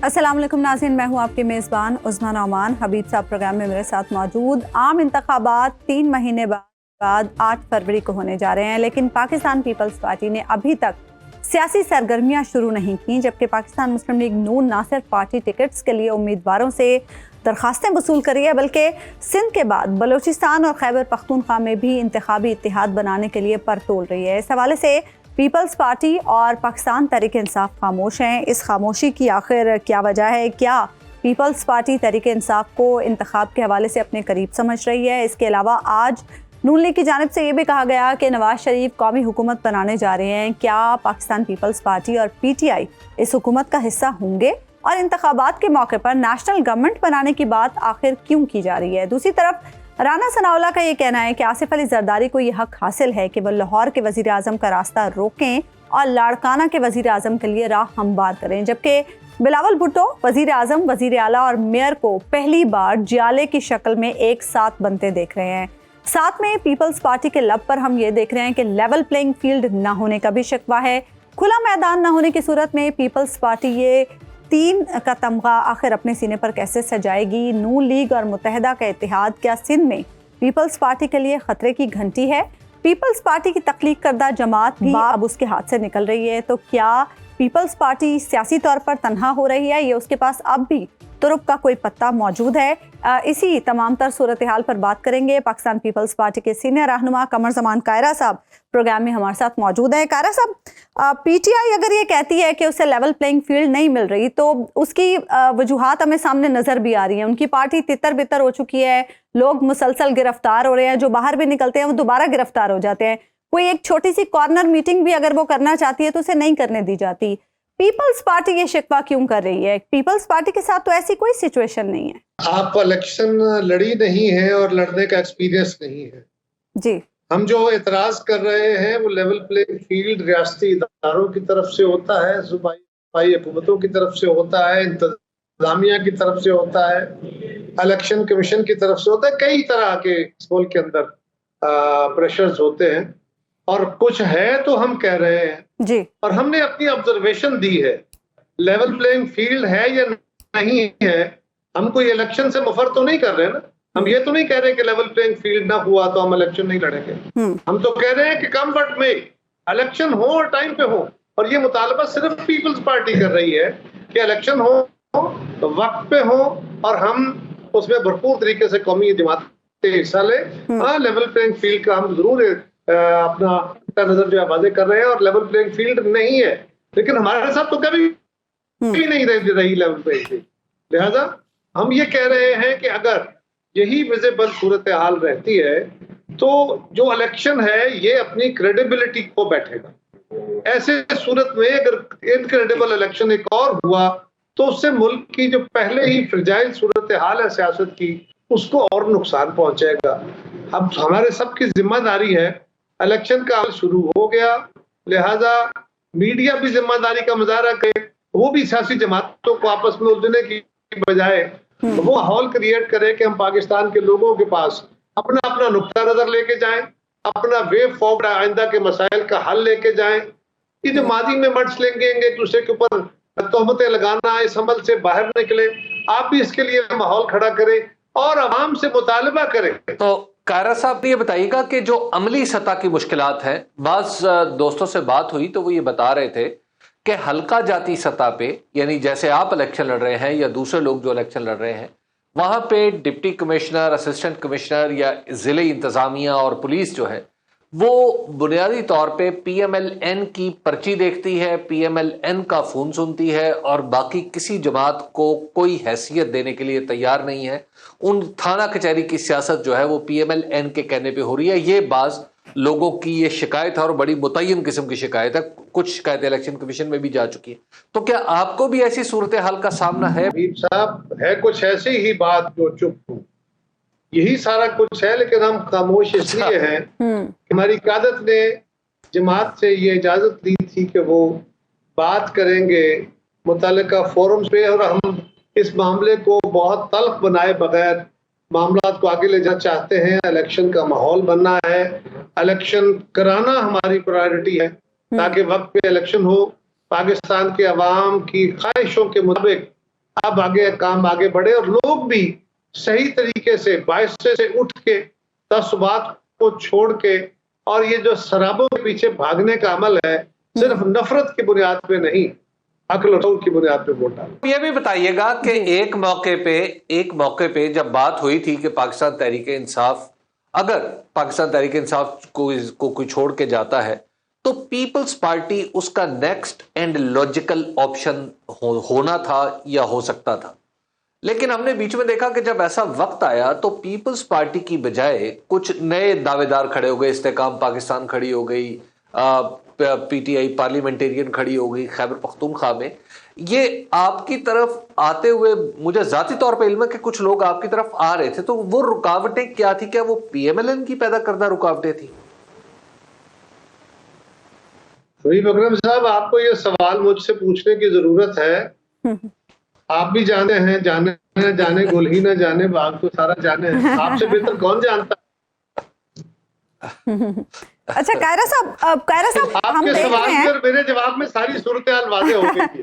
अस्सलाम वालेकुम नाज़रीन, मैं हूँ आपके मेज़बान उस्मान ओमान। हबीब साहब प्रोग्राम में मेरे साथ मौजूद। आम इंतखाबात 3 महीने बाद 8 फरवरी को होने जा रहे हैं, लेकिन पाकिस्तान पीपल्स पार्टी ने अभी तक सियासी सरगर्मियाँ शुरू नहीं की, जबकि पाकिस्तान मुस्लिम लीग नून ना सिर्फ पार्टी टिकट्स के लिए उम्मीदवारों से दरखास्तें वसूल कर रही है, बल्कि सिंध के बाद बलूचिस्तान और खैबर पख्तूनख्वा में भी इंतखाबी इत्तेहाद बनाने के लिए पर तोल रही है। इस हवाले से पीपल्स पार्टी और पाकिस्तान तहरीक-ए-इंसाफ खामोश हैं। इस खामोशी की आखिर क्या वजह है? क्या पीपल्स पार्टी तहरीक-ए-इंसाफ को इंतखाब के हवाले से अपने करीब समझ रही है? इसके अलावा आज नून लीग की जानिब से ये भी कहा गया कि नवाज शरीफ कौमी हुकूमत बनाने जा रहे हैं। क्या पाकिस्तान पीपल्स पार्टी और PTI इस हुकूमत का हिस्सा होंगे? और इंतखाबात के मौके पर नेशनल गवर्नमेंट बनाने की बात आखिर क्यों की जा रही है? दूसरी तरफ राना सनाउल्लाह का ये कहना है कि आसिफ अली जरदारी को यह हक हासिल है कि वह लाहौर के वजीर आजम का रास्ता रोकें और लाड़काना के वजीर आजम के लिए राह हमवार करें, जबकि बिलावल भुट्टो वजीर आजम, वजीर आला और मेयर को पहली बार जियाले की शक्ल में एक साथ बनते देख रहे हैं। साथ में पीपल्स पार्टी के लब पर हम ये देख रहे हैं कि लेवल प्लेइंग फील्ड ना होने का भी शिकवा है। खुला मैदान ना होने की सूरत में पीपल्स पार्टी ये 3 का तमगा आखिर अपने सीने पर कैसे सजाएगी? नून लीग और मुत्तहिदा का इत्तेहाद क्या सिंध में पीपल्स पार्टी के लिए खतरे की घंटी है? पीपल्स पार्टी की तख्लीक करदा जमात भी अब उसके हाथ से निकल रही है, तो क्या पीपल्स पार्टी सियासी तौर पर तन्हा हो रही है? ये उसके पास अब भी तुरुप का कोई पत्ता मौजूद है? इसी तमाम तर सूरत हाल पर बात करेंगे। पाकिस्तान पीपल्स पार्टी के सीनियर रहनुमा कमर जमान कायरा साहब प्रोग्राम में हमारे साथ मौजूद है। कायरा साहब, PTI अगर ये कहती है कि उसे लेवल प्लेइंग फील्ड नहीं मिल रही, तो उसकी वजूहात हमें सामने नजर भी आ रही है। उनकी पार्टी तितर बितर हो चुकी है, लोग मुसलसल गिरफ्तार हो रहे हैं, जो बाहर भी निकलते हैं वो दोबारा गिरफ्तार हो जाते हैं। कोई एक छोटी सी कॉर्नर मीटिंग भी अगर वो करना चाहती है तो उसे नहीं करने दी जाती। पीपल्स पार्टी ये शिकवा क्यों कर रही है? पीपल्स पार्टी के साथ तो ऐसी कोई सिचुएशन नहीं है। आप इलेक्शन लड़ी नहीं है और लड़ने का एक्सपीरियंस नहीं है जी। हम जो एतराज कर रहे हैं वो लेवल प्लेइंग फील्ड रियासती इदारों की तरफ से होता है, सूबाई हुकूमतों की तरफ से होता है, इंतजामिया की तरफ से होता है, इलेक्शन कमीशन की तरफ से होता है। कई तरह के इस मुल्क के अंदर प्रेशर्स होते हैं और कुछ है तो हम कह रहे हैं जी, और हमने अपनी ऑब्जर्वेशन दी है। लेवल प्लेइंग फील्ड है या नहीं है, हम कोई इलेक्शन से मुफर तो नहीं कर रहे ना। हम ये तो नहीं कह रहे कि लेवल प्लेइंग फील्ड ना हुआ तो हम इलेक्शन नहीं लड़ेंगे। हम तो कह रहे हैं कि कम वक्त में इलेक्शन हो और टाइम पे हो, और ये मुतालबा सिर्फ पीपल्स पार्टी कर रही है कि इलेक्शन हो, वक्त पे हो और हम उसमें भरपूर तरीके से कौमी जमात से हिस्सा ले। हाँ, लेवल प्लेइंग फील्ड का हम जरूर अपना नजर जो है वादे कर रहे हैं, और लेवल प्लेइंग फील्ड नहीं है, लेकिन हमारे साथ तो कभी नहीं रही लेवल प्लेइंग फील्ड। लिहाजा हम ये कह रहे हैं कि अगर यही विजिबल सूरत हाल रहती है तो जो इलेक्शन है ये अपनी क्रेडिबिलिटी को बैठेगा। ऐसे सूरत में अगर इनक्रेडिबल इलेक्शन एक और हुआ तो उससे मुल्क की जो पहले ही फ्रजाइल सूरत हाल है सियासत की, उसको और नुकसान पहुंचेगा। अब हमारे सबकी जिम्मेदारी है, इलेक्शन का अमल शुरू हो गया, लिहाजा मीडिया भी जिम्मेदारी का मुजाहरा करे, वो भी सियासी जमातों को आपस में उलझने की बजाय वो माहौल क्रिएट करे कि हम पाकिस्तान के लोगों के पास अपना अपना नुक्ता नजर लेके जाएं, अपना वे फॉरवर्ड आइंदा के मसाइल का हल लेके जाएं। ये जो माजी में मर्च लेंगे एक दूसरे के ऊपर तोहमतें लगाना, इस अमल से बाहर निकले। आप भी इसके लिए माहौल खड़ा करें और आवाम से मुतालबा करें। तो कायरा साहब ये बताइएगा कि जो अमली सतह की मुश्किलात हैं, बाज़ दोस्तों से बात हुई तो वो ये बता रहे थे कि हल्का जाती सतह पे, यानी जैसे आप इलेक्शन लड़ रहे हैं या दूसरे लोग जो इलेक्शन लड़ रहे हैं, वहां पे डिप्टी कमिश्नर, असिस्टेंट कमिश्नर या ज़िले इंतज़ामिया और पुलिस जो है वो बुनियादी तौर पे PMLN की पर्ची देखती है, PMLN का फ़ोन सुनती है और बाकी किसी जमात को कोई हैसियत देने के लिए तैयार नहीं है। उन थाना कचहरी की सियासत जो है वो PMLN के कहने पे हो रही है। ये बाज़ लोगों की ये शिकायत है और बड़ी मुतय्यन किस्म की शिकायत है। कुछ शिकायत इलेक्शन कमीशन में भी जा चुकी है। तो क्या आपको भी ऐसी सूरत हाल का सामना है? हबीब साहब, है कुछ ऐसी ही बात जो चुप हो, यही सारा कुछ है, लेकिन हम खामोश इसलिए हैं कि हमारी क़यादत ने जमात से ये इजाजत दी थी कि वो बात करेंगे मुतल्लिका फोरम्स पे, और हम इस मामले को बहुत तल्ख बनाए बगैर मामला को आगे ले जाना चाहते हैं। इलेक्शन का माहौल बनना है, इलेक्शन कराना हमारी प्रायोरिटी है ताकि वक्त पे इलेक्शन हो, पाकिस्तान के अवाम की ख्वाहिशों के मुताबिक अब आगे काम आगे बढ़े और लोग भी सही तरीके से 22 से उठ के तस्बात को छोड़ के, और ये जो शराबों के पीछे भागने का अमल है, सिर्फ नफरत की बुनियाद पे नहीं, अक्ल और शऊर की बुनियाद पे वोट डालें। ये भी बताइएगा कि एक मौके पे जब बात हुई थी कि पाकिस्तान तहरीक इंसाफ, अगर पाकिस्तान तहरीक इंसाफ को कोई छोड़ के जाता है तो पीपल्स पार्टी उसका नेक्स्ट एंड लॉजिकल ऑप्शन होना था या हो सकता था। लेकिन हमने बीच में देखा कि जब ऐसा वक्त आया तो पीपल्स पार्टी की बजाय कुछ नए दावेदार खड़े हो गए, इस्तेकाम पाकिस्तान खड़ी हो गई, पीटीआई पार्लियामेंटेरियन खड़ी हो गई खैबर पख्तूनख्वा में। ये आपकी तरफ आते हुए मुझे जाती तौर पे इल्म है कि कुछ लोग आपकी तरफ आ रहे थे, तो वो रुकावटें क्या थी? क्या वो पीएमएलएन की पैदा करदा रुकावटें थी? हबीब अकरम साहब, आपको ये सवाल मुझसे पूछने की जरूरत है। आप भी जाने हैं, जाने गुल ही ना जाने बाग तो सारा जाने हैं, आपसे बेहतर कौन जानता। अच्छा कायरा साहब, हम आपके देख सवाल रहे हैं, पर मेरे जवाब में सारी सूरत हाल वाज़ेह हो गई थी।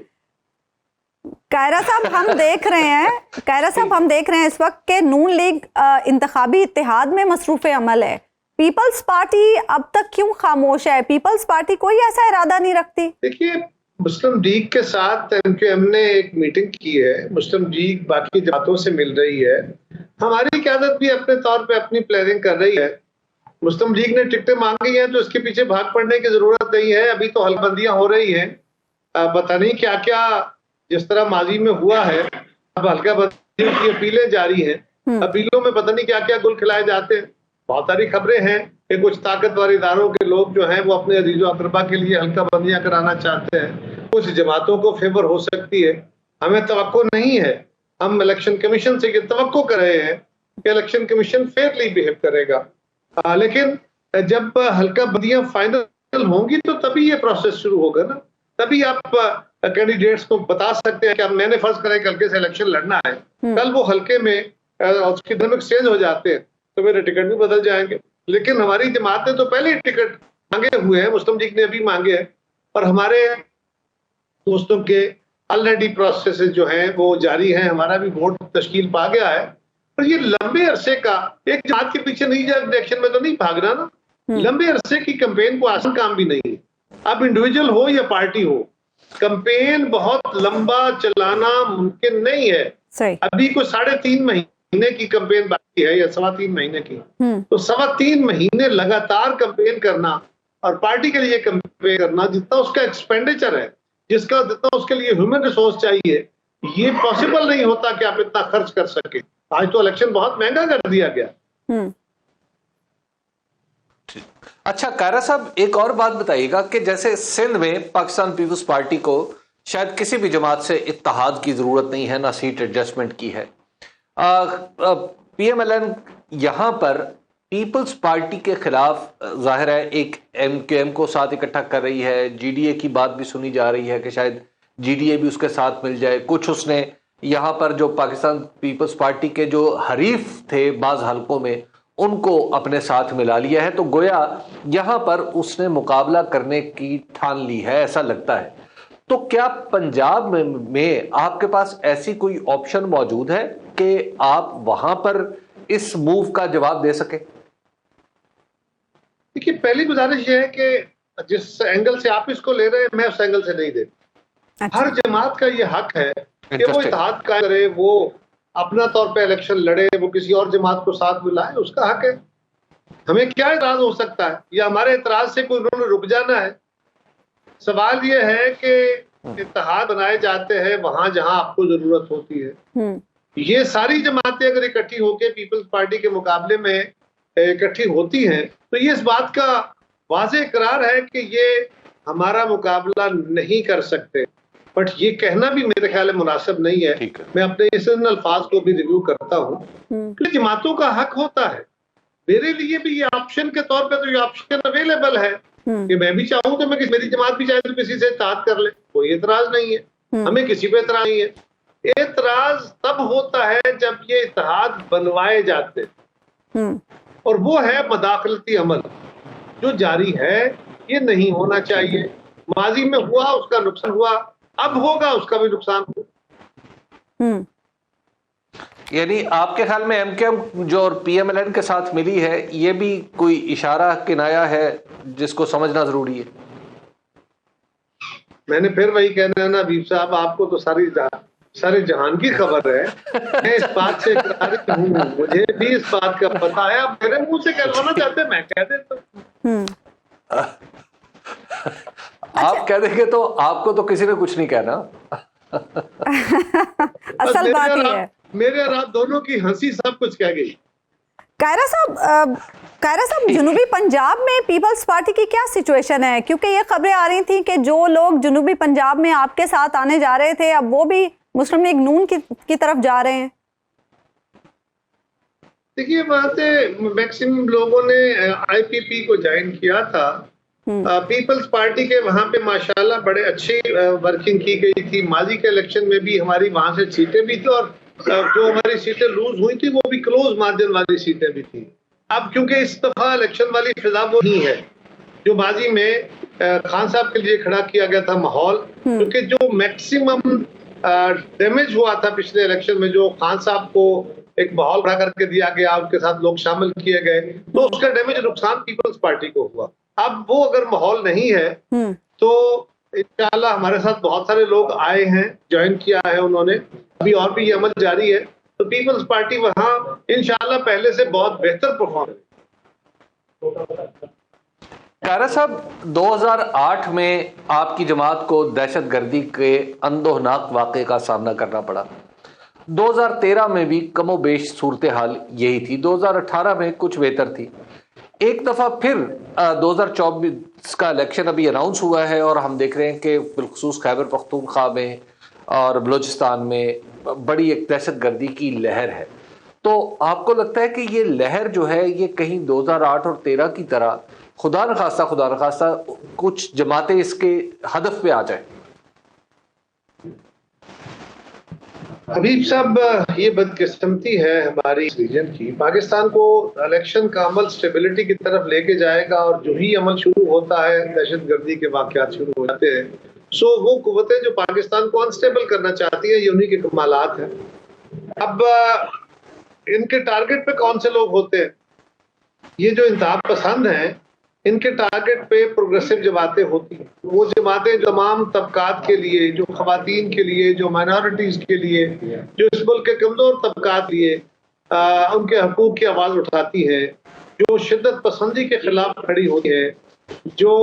कायरा साहब हम देख रहे हैं इस वक्त के नून लीग इंतखाबी इत्तेहाद में मसरूफ अमल है। पीपल्स पार्टी अब तक क्यों खामोश है? पीपल्स पार्टी कोई ऐसा इरादा नहीं रखती? देखिए, मुस्लिम लीग के साथ एमक्यूएम ने एक मीटिंग की है, मुस्लिम लीग बाकी जमातों से मिल रही है, हमारी क़यादत भी अपने तौर पे अपनी प्लानिंग कर रही है। मुस्लिम लीग ने टिकटें मांगी हैं तो इसके पीछे भाग पड़ने की जरूरत नहीं है। अभी तो हलबंदियां हो रही हैं, पता नहीं क्या क्या जिस तरह माजी में हुआ है, अब हल्का बंदी की अपीलें जारी हैं, अपीलों में पता नहीं क्या क्या गुल खिलाए जाते हैं। बहुत सारी खबरें हैं कि कुछ ताकतवर इदारों के लोग जो हैं वो अपने अजीजो अकरबा के लिए हल्का बंदियां कराना चाहते हैं, कुछ जमातों को फेवर हो सकती है। हमें तवक्को नहीं है, हम इलेक्शन कमीशन से ये तवक्को कर रहे हैं कि इलेक्शन कमीशन फेयरली बिहेव करेगा, लेकिन जब हल्का बंदियां फाइनल होंगी तो तभी ये प्रोसेस शुरू होगा ना, तभी आप कैंडिडेट्स को बता सकते हैं कि अब मैंने फर्ज करें कि हल्के से इलेक्शन लड़ना है, कल वो हल्के में उसके डायनामिक्स चेंज हो जाते हैं तो मेरे टिकट भी बदल जाएंगे। लेकिन हमारी जमात ने तो पहले ही टिकट मांगे हुए हैं, मुस्लिम लीग ने अभी मांगे हैं, और हमारे दोस्तों के ऑलरेडी प्रोसेस जो हैं वो जारी हैं। हमारा भी बोर्ड तश्कील पा गया है, और ये लंबे अरसे का एक जमात के पीछे नहीं जा, इलेक्शन में तो नहीं भागना ना, लंबे अरसे की कैंपेन को आसान काम भी नहीं है। अब इंडिविजुअल हो या पार्टी हो, कैंपेन बहुत लंबा चलाना मुमकिन नहीं है। सही। अभी को 3.5 महीने की कैंपेन बाकी है या 3.25 महीने की, तो 3.25 महीने लगातार कैंपेन करना और पार्टी के लिए कैंपेन करना, जितना उसका एक्सपेंडिचर है, जितना उसके लिए ह्यूमन रिसोर्स चाहिए, ये पॉसिबल नहीं होता कि आप इतना खर्च कर सके। आज तो इलेक्शन बहुत महंगा कर दिया गया। अच्छा कायरा साहब, एक और बात बताइएगा कि जैसे सिंध में पाकिस्तान पीपल्स पार्टी को शायद किसी भी जमात से इत्तेहाद की जरूरत नहीं है, ना सीट एडजस्टमेंट की है। पीएमएलएन यहां पर पीपल्स पार्टी के खिलाफ जाहिर है एक एमक्यूएम को साथ इकट्ठा कर रही है, जीडीए की बात भी सुनी जा रही है कि शायद जीडीए भी उसके साथ मिल जाए। कुछ उसने यहां पर जो पाकिस्तान पीपल्स पार्टी के जो हरीफ थे बाज हलकों में, उनको अपने साथ मिला लिया है, तो गोया यहां पर उसने मुकाबला करने की ठान ली है, ऐसा लगता है। तो क्या पंजाब में आपके पास ऐसी कोई ऑप्शन मौजूद है कि आप वहां पर इस मूव का जवाब दे सके? देखिए, पहली गुजारिश ये है कि जिस एंगल से आप इसको ले रहे हैं, मैं उस एंगल से नहीं देता। हर जमात का ये हक है कि वो इत्तेहाद कायम करे, वो अपना तौर पे इलेक्शन लड़े, वो किसी और जमात को साथ मिलाए, उसका हक है। हमें क्या इतराज हो सकता है, या हमारे इतराज से कोई उन्होंने रुक जाना है? सवाल ये है कि इत्तेहाद बनाए जाते हैं वहां जहां आपको जरूरत होती है। ये सारी जमातें अगर इकट्ठी होकर पीपल्स पार्टी के मुकाबले में इकट्ठी होती हैं तो ये इस बात का वाज़ेह इकरार है कि ये हमारा मुकाबला नहीं कर सकते। बट ये कहना भी मेरे ख्याल में मुनासिब नहीं है। मैं अपने इस अल्फाज को भी रिव्यू करता हूँ कि जमातों का हक होता है। मेरे लिए भी ये ऑप्शन के तौर पे तो ये ऑप्शन अवेलेबल है कि मैं भी चाहूँ तो मैं मेरी जमात भी चाहे तो किसी से इत्तेहाद कर ले, कोई एतराज नहीं है। हमें किसी पे एतराज नहीं है। एतराज तब होता है जब ये इत्तेहाद बनवाए जाते, और वो है मदाखलती अमल जो जारी है। ये नहीं होना चाहिए। माजी में हुआ उसका नुकसान हुआ, अब होगा उसका भी नुकसान हो। यानी आपके ख्याल में एमकेएम जो और पीएमएलएन के साथ मिली है, ये भी कोई इशारा किनाया है जिसको समझना जरूरी है? मैंने फिर वही कहना है ना हबीब साहब, आपको तो सारे जहान की खबर है। मैं इस बात से इकरार हूँ, मुझे भी इस बात का पता है। आप मेरे मुंह से कहलवाना चाहते हैं, मैं कह देता हूँ। आप कह देंगे तो आपको तो किसी ने कुछ नहीं कहना। असल बात ये है, मेरे और आप दोनों की हंसी सब कुछ कह गई। कायरा साहब, जनूबी पंजाब में पीपल्स पार्टी की क्या सिचुएशन है? क्योंकि ये खबरें आ रही थी कि जो लोग जनूबी पंजाब में आपके साथ आने जा रहे थे, अब वो भी मुस्लिम लीग नून की तरफ जा रहे हैं। देखिए, बात है, मैक्सिमम लोगों ने आईपीपी को ज्वाइन किया था। पीपल्स पार्टी के वहां पे माशाल्लाह बड़े अच्छी वर्किंग की गई थी। माजी के इलेक्शन में भी हमारी वहां से सीटें भी थी, और जो हमारी सीटें लूज हुई थी वो भी क्लोज मार्जिन वाली सीटें भी थी। अब क्योंकि इस दफा इलेक्शन वाली फिजा वो नहीं है जो माजी में खान साहब के लिए खड़ा किया गया था माहौल, क्योंकि जो मैक्सिमम डैमेज हुआ था पिछले इलेक्शन में, जो खान साहब को एक माहौल खड़ा करके दिया गया, उनके साथ लोग शामिल किए गए, तो उसका डैमेज नुकसान पीपल्स पार्टी को हुआ। अब वो अगर माहौल नहीं है तो इंशाल्लाह हमारे साथ बहुत सारे लोग आए हैं, ज्वाइन किया है उन्होंने, अभी और भी ये अमल जारी है, तो पीपल्स पार्टी वहां इंशाल्लाह पहले से बहुत बेहतर परफॉर्म है। कायरा साहब, 2008 में आपकी जमात को दहशतगर्दी के अंदोहनाक वाक़े का सामना करना पड़ा। 2013 में भी कमोबेश सूरत हाल यही थी। 2018 में कुछ बेहतर थी। एक दफा फिर 2024 का इलेक्शन अभी अनाउंस हुआ है और हम देख रहे हैं कि बिलखुसूस खैबर पख्तूनख्वा में और बलूचिस्तान में बड़ी एक दहशतगर्दी की लहर है। तो आपको लगता है कि ये लहर जो है ये कहीं 2008 और 13 की तरह खुदा न खास्ता कुछ जमातें इसके हदफ पे आ जाए? हबीब साहब, ये बदकिस्मती है हमारी रीजन की। पाकिस्तान को इलेक्शन का अमल स्टेबिलिटी की तरफ लेके जाएगा, और जो ही अमल शुरू होता है दहशतगर्दी के वाकयात शुरू हो जाते हैं। सो वो कुव्वतें जो पाकिस्तान को अनस्टेबल करना चाहती है, ये उन्हीं के कमालात हैं। अब इनके टारगेट पे कौन से लोग होते हैं? ये जो इंतहा पसंद हैं, इनके टारगेट पे प्रोग्रेसिव जमातें होती हैं। वो जमातें जो तमाम तबकात के लिए, जो खवातीन के लिए, जो माइनॉरिटीज के लिए, जो इस मुल्क के कमजोर तबकात लिए उनके हकूक की आवाज उठाती है, जो शिद्दत पसंदी के खिलाफ खड़ी होती है, जो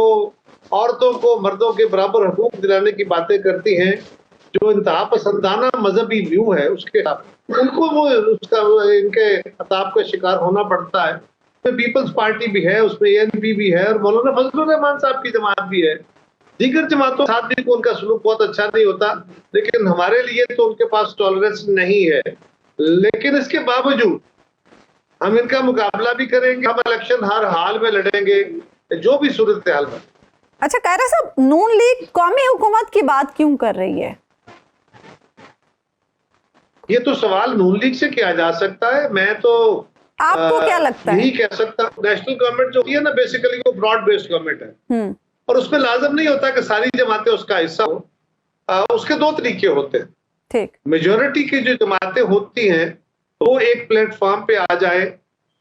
औरतों को मर्दों के बराबर हकूक दिलाने की बातें करती हैं, जो इंतहा पसंदाना मजहबी व्यू है उसके खिलाफ, उनको वो इनके अताब का शिकार होना पड़ता है। उसमें पीपल्स पार्टी भी है, उसमें एएनपी भी है, और मौलाना फजलुर रहमान साहब की जमात भी है। दीगर जमातों के साथ भी उनका सलूक बहुत अच्छा नहीं होता, लेकिन हमारे लिए तो उनके पास टॉलरेंस नहीं है। लेकिन इसके बावजूद हम इनका मुकाबला भी करेंगे, हम इलेक्शन हर हाल में लड़ेंगे, जो भी सूरत हाल में। अच्छा कायरा साहब, नून लीग कौमी हुकूमत की बात क्यों कर रही है? ये तो सवाल नून लीग से किया जा सकता है। मैं तो आपको क्या लगता है? यही कह सकता हूँ, नेशनल गवर्नमेंट जो है ना, बेसिकली वो ब्रॉड बेस्ड गवर्नमेंट है, और उसमें लाजम नहीं होता कि सारी जमातें उसका हिस्सा हो। उसके दो तरीके होते हैं। ठीक, मेजोरिटी की जो जमातें होती हैं वो एक प्लेटफॉर्म पे आ जाए,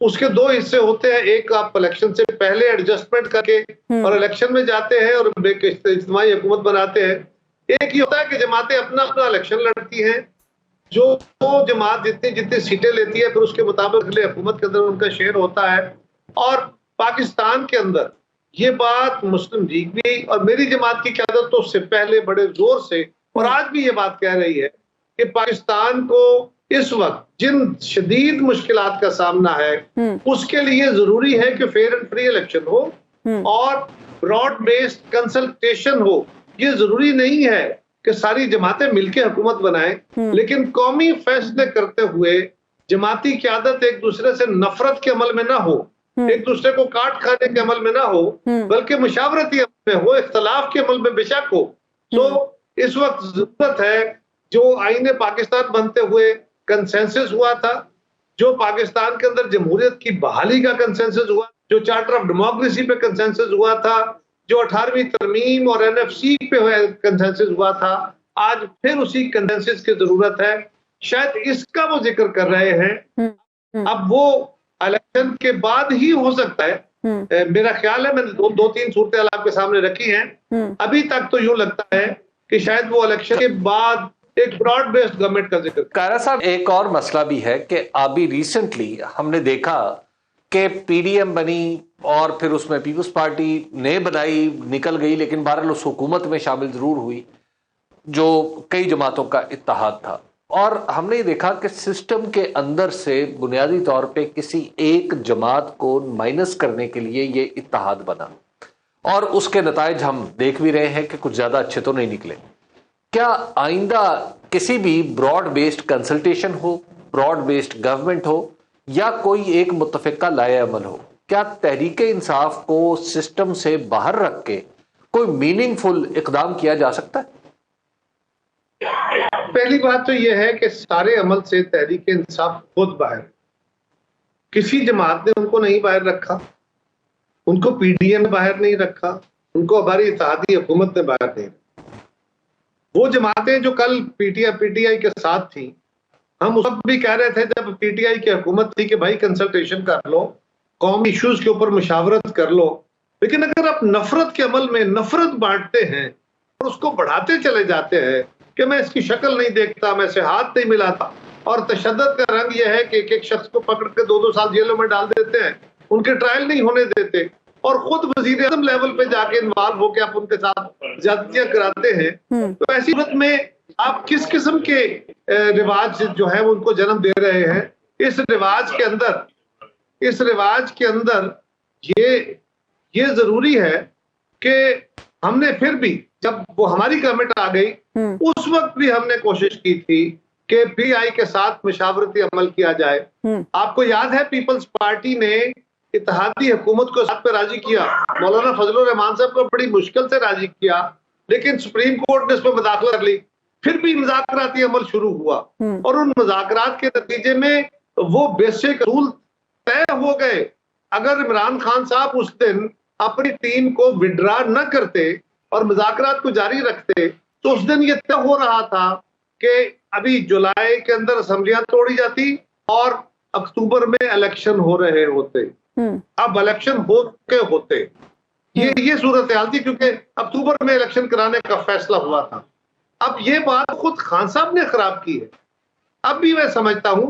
उसके दो हिस्से होते हैं। एक आप इलेक्शन से पहले एडजस्टमेंट करके और इलेक्शन में जाते हैं और इज्तिमाई हुकूमत बनाते हैं। एक ये होता है कि जमातें अपना अपना इलेक्शन लड़ती हैं, जो जमात जितनी सीटें लेती है फिर उसके मुताबिक अगले हुकूमत के अंदर उनका शेयर होता है। और पाकिस्तान के अंदर ये बात मुस्लिम लीग भी और मेरी जमात की क़यादत तो उससे पहले बड़े जोर से और आज भी ये बात कह रही है कि पाकिस्तान को इस वक्त जिन शदीद मुश्किलात का सामना है उसके लिए जरूरी है कि फेयर एंड फ्री इलेक्शन हो और ब्रॉड बेस्ड कंसल्टेशन हो। ये जरूरी नहीं है कि सारी जमातें मिलकर हुकूमत बनाएं, लेकिन कौमी फैसले करते हुए जमाती क़यादत एक दूसरे से नफरत के अमल में ना हो, एक दूसरे को काट खाने के अमल में ना हो, बल्कि मुशावरती अमल में हो, इख्तलाफ के अमल में बेशक हो। तो इस वक्त जरूरत है, जो आईने पाकिस्तान बनते हुए कंसेंसस हुआ था, जो पाकिस्तान के अंदर जमहूरियत की बहाली का कंसेंसस हुआ, जो चार्टर ऑफ डेमोक्रेसी पे कंसेंसस हुआ था, जो 18वीं तरमीम और एनएफसी पे कंसेंसस हुआ था, आज फिर उसी कंसेंसस की जरूरत है। शायद इसका वो जिक्र कर रहे हैं। अब वो इलेक्शन के बाद ही हो सकता है, मेरा ख्याल है। मैंने दो तीन सूरतें आपके सामने रखी हैं। अभी तक तो यूं लगता है कि शायद वो इलेक्शन के बाद एक ब्रॉड बेस्ड गवर्नमेंट का जिक्र। कायरा साहब, एक और मसला भी है कि अभी रिसेंटली हमने देखा कि पीडीएम बनी और फिर उसमें पीपल्स पार्टी ने बनाई, निकल गई, लेकिन बहरहाल उस हुकूमत में शामिल जरूर हुई जो कई जमातों का इत्तेहाद था। और हमने ये देखा कि सिस्टम के अंदर से बुनियादी तौर पे किसी एक जमात को माइनस करने के लिए ये इत्तेहाद बना और उसके नतायज हम देख भी रहे हैं कि कुछ ज्यादा अच्छे तो नहीं निकले। क्या आइंदा किसी भी ब्रॉड बेस्ड कंसल्टेशन हो, ब्रॉड बेस्ड गवर्नमेंट हो या कोई एक मुत्तफिका लाए अमल हो, क्या तहरीक इंसाफ को सिस्टम से बाहर रख के कोई मीनिंगफुल इकदाम किया जा सकता है? पहली बात तो यह है कि सारे अमल से तहरीक इंसाफ खुद बाहर, किसी जमात ने उनको नहीं बाहर रखा, उनको पीडीएम ने बाहर नहीं रखा, उनको हमारी इत्तेहादी हुकूमत ने बाहर नहीं रखा। वो जमातें जो कल पीटीआई के साथ थी, हम उस वक्त भी कह रहे थे जब पीटीआई की हुकूमत थी कि भाई कंसल्टेशन कर लो, कौमी इश्यूज के ऊपर मुशावरत कर लो। लेकिन अगर आप नफरत के अमल में नफरत बांटते हैं और उसको बढ़ाते चले जाते हैं कि मैं इसकी शक्ल नहीं देखता, मैं इसे हाथ नहीं मिलाता, और तशद्दुद का रंग यह है कि एक एक शख्स को पकड़ के 2-2 साल जेलों में डाल देते हैं, उनके ट्रायल नहीं होने देते और खुद वजीर आज़म लेवल पे जाके इन्वॉल्व होकर आप उनके साथ ज्यादतियां कराते हैं, तो ऐसी सूरत में आप किस किस्म के रिवाज जो है वो उनको जन्म दे रहे हैं। इस रिवाज के अंदर ये जरूरी है कि हमने फिर भी, जब वो हमारी गवर्नमेंट आ गई उस वक्त भी हमने कोशिश की थी कि पीआई के साथ मशावरती अमल किया जाए। आपको याद है पीपल्स पार्टी ने इत्तेहादी हुकूमत को साथ पे राजी किया, मौलाना फजलुर रहमान साहब को बड़ी मुश्किल से राजी किया, लेकिन सुप्रीम कोर्ट ने इसमें मुदाखलत कर ली। फिर भी मुज़ाकराती अमल शुरू हुआ और उन मुज़ाकरात के नतीजे में वो बेसिक रूल तय हो गए। अगर इमरान खान साहब उस दिन अपनी टीम को विड्रा न करते और मुज़ाकरात को जारी रखते तो उस दिन ये तय हो रहा था कि अभी जुलाई के अंदर असेंबलियां तोड़ी जाती और अक्टूबर में इलेक्शन हो रहे होते। अब इलेक्शन होते ये सूरत हाल थी, क्योंकि अक्टूबर में इलेक्शन कराने का फैसला हुआ था। अब ये बात खुद खान साहब ने खराब की है। अब भी मैं समझता हूं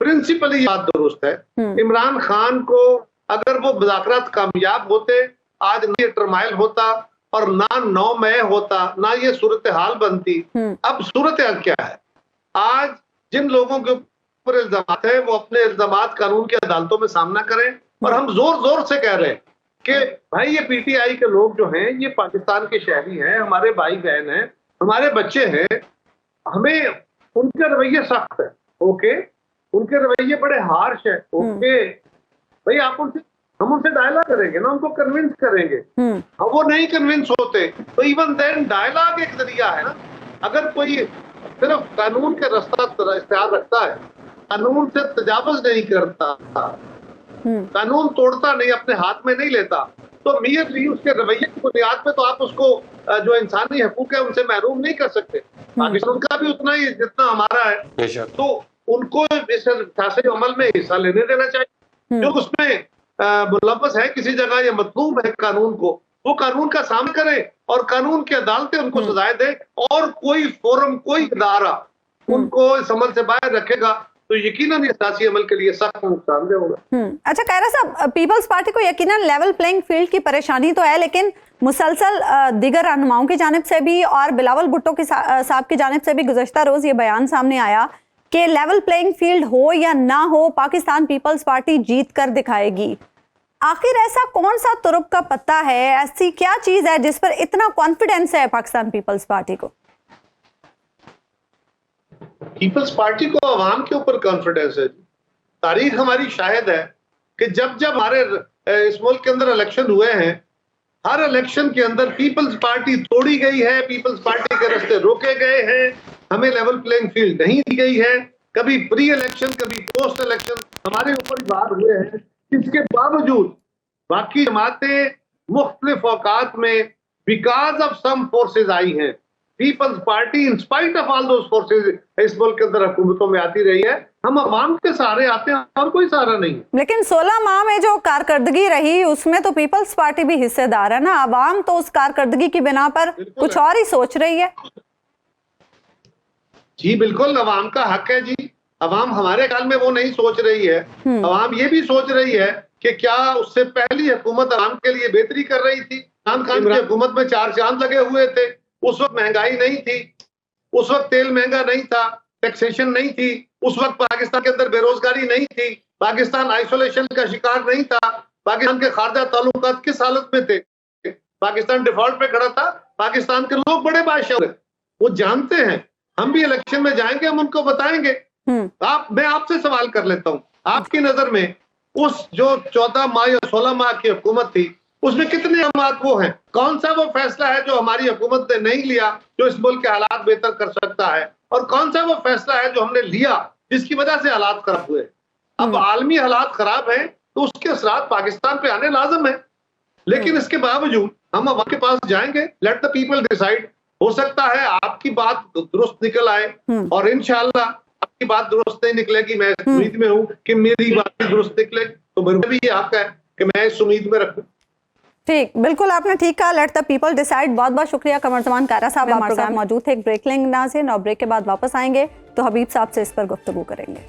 प्रिंसिपली ये बात दुरुस्त है। इमरान खान को अगर वो मुज़ाकरात कामयाब होते, आज ना ये टर्माइल होता और ना 9 मई होता, ना ये सूरत हाल बनती। अब सूरत हाल क्या है? आज जिन लोगों के ऊपर इल्जामात है वो अपने इल्जामात कानून की अदालतों में सामना करें, और हम जोर जोर से कह रहे हैं कि भाई ये पीटीआई के लोग जो हैं ये पाकिस्तान के शहरी हैं, हमारे भाई बहन हैं, हमारे बच्चे हैं, हमें उनके रवैये सख्त है, ओके, उनके रवैये बड़े हार्श है, ओके भाई, हम उनसे डायलॉग करेंगे ना, उनको कन्विंस करेंगे। हम वो नहीं कन्विंस होते तो इवन देन डायलॉग एक जरिया है ना। अगर कोई सिर्फ कानून के रास्ता इख्तियार रखता है, कानून से तजावुज नहीं करता, कानून तोड़ता नहीं, अपने हाथ में नहीं लेता, तो मियरली उसके रवैये की बुनियाद पे तो आप उसको जो इंसानी हकूक है उनसे महरूम नहीं कर सकते। पाकिस्तान का भी उतना ही जितना हमारा है, तो उनको इस सियासी अमल में हिस्सा लेने देना चाहिए। जो उसमें मुलव्वस है किसी जगह या मतलूब है कानून को, वो कानून का सामना करे और कानून की अदालतें उनको सजाएं दे, और कोई फोरम, कोई इदारा उनको इस अमल से बाहर रखेगा तो यकीनन सियासी अमल के लिए सख्त नुकसानदेह होगा। अच्छा कायरा साहब, पीपल्स पार्टी को यकीनन लेवल प्लेइंग फील्ड की परेशानी तो है, लेकिन मुसलसल दीगर रहनुमाओं की जानिब से भी और बिलावल भुट्टो की साहब की जानिब से भी गुज़श्ता रोज ये बयान सामने आया कि लेवल प्लेइंग फील्ड हो या ना हो, पाकिस्तान पीपल्स पार्टी जीत कर दिखाएगी। आखिर ऐसा कौन सा तुरुप का पत्ता है, ऐसी क्या चीज है जिस पर इतना कॉन्फिडेंस है पाकिस्तान पीपल्स पार्टी को? पीपल्स पार्टी को अवाम के ऊपर कॉन्फिडेंस है। तारीख हमारी शाहिद है कि जब जब हमारे इस मुल्क के अंदर इलेक्शन हुए हैं, हर इलेक्शन के अंदर पीपल्स पार्टी तोड़ी गई है, पीपल्स पार्टी के रास्ते रोके गए हैं, हमें लेवल प्लेइंग फील्ड नहीं दी गई है। कभी प्री इलेक्शन, कभी पोस्ट इलेक्शन हमारे ऊपर वार हुए हैं। इसके बावजूद बाकी जमातें मुख्तलिफ औकात में बिकॉज ऑफ सम फोर्सेज आई हैं, People's Party in spite of all those forces इस मुल्क के अंदर हुकूमतों में आती रही है। हम अवाम के सहारे आते हैं और कोई सहारा नहीं। लेकिन 16 माह में जो कारकर्दगी रही उसमें तो पीपल्स पार्टी भी हिस्सेदार है ना। अवाम तो उस कारकर्दगी की बिना पर कुछ और ही सोच रही है। जी बिल्कुल, अवाम का हक है जी। अवाम हमारे ख्याल में वो नहीं सोच रही है। अवाम ये भी सोच रही है कि क्या उससे पहली हुकूमत अवाम के लिए बेहतरी कर रही थी। इमरान खान की हुकूमत में 4 चांद लगे हुए थे। उस वक्त महंगाई नहीं थी, उस वक्त तेल महंगा नहीं था, टैक्सेशन नहीं थी, उस वक्त पाकिस्तान के अंदर बेरोजगारी नहीं थी, पाकिस्तान आइसोलेशन का शिकार नहीं था, पाकिस्तान के खारजा ताल्लुकात किस हालत में थे, पाकिस्तान डिफॉल्ट पे खड़ा था, पाकिस्तान के लोग बड़े बादशाह हैं, वो जानते हैं। हम भी इलेक्शन में जाएंगे, हम उनको बताएंगे। मैं आपसे सवाल कर लेता हूँ, आपकी नजर में उस जो 14 माह या 16 माह की हुकूमत थी उसमें कितने अहमात वो हैं? कौन सा वो फैसला है जो हमारी हुकूमत ने नहीं लिया जो इस मुल्क के हालात बेहतर कर सकता है, और कौन सा वो फैसला है जो हमने लिया जिसकी वजह से हालात खराब हुए? अब आलमी हालात खराब हैं तो उसके असरात पाकिस्तान पे आने लाजम है। लेकिन इसके बावजूद हम आपके पास जाएंगे, लेट द पीपल डिसाइड। हो सकता है आपकी बात दुरुस्त निकल आए और इंशाअल्लाह आपकी बात दुरुस्त नहीं निकलेगी। मैं इस उम्मीद में हूँ कि मेरी बात भी दुरुस्त निकलेगी, तो मेरे भी ये हक है कि मैं इस उम्मीद में रखूं। ठीक, बिल्कुल आपने ठीक कहा, लेट द पीपल डिसाइड। बहुत बहुत शुक्रिया कमर जमान कायरा साहब, हमारे साथ मौजूद थे। एक ब्रेक लेंगे नाज़रीन और ब्रेक के बाद वापस आएंगे तो हबीब साहब से इस पर गुफ्तगू करेंगे।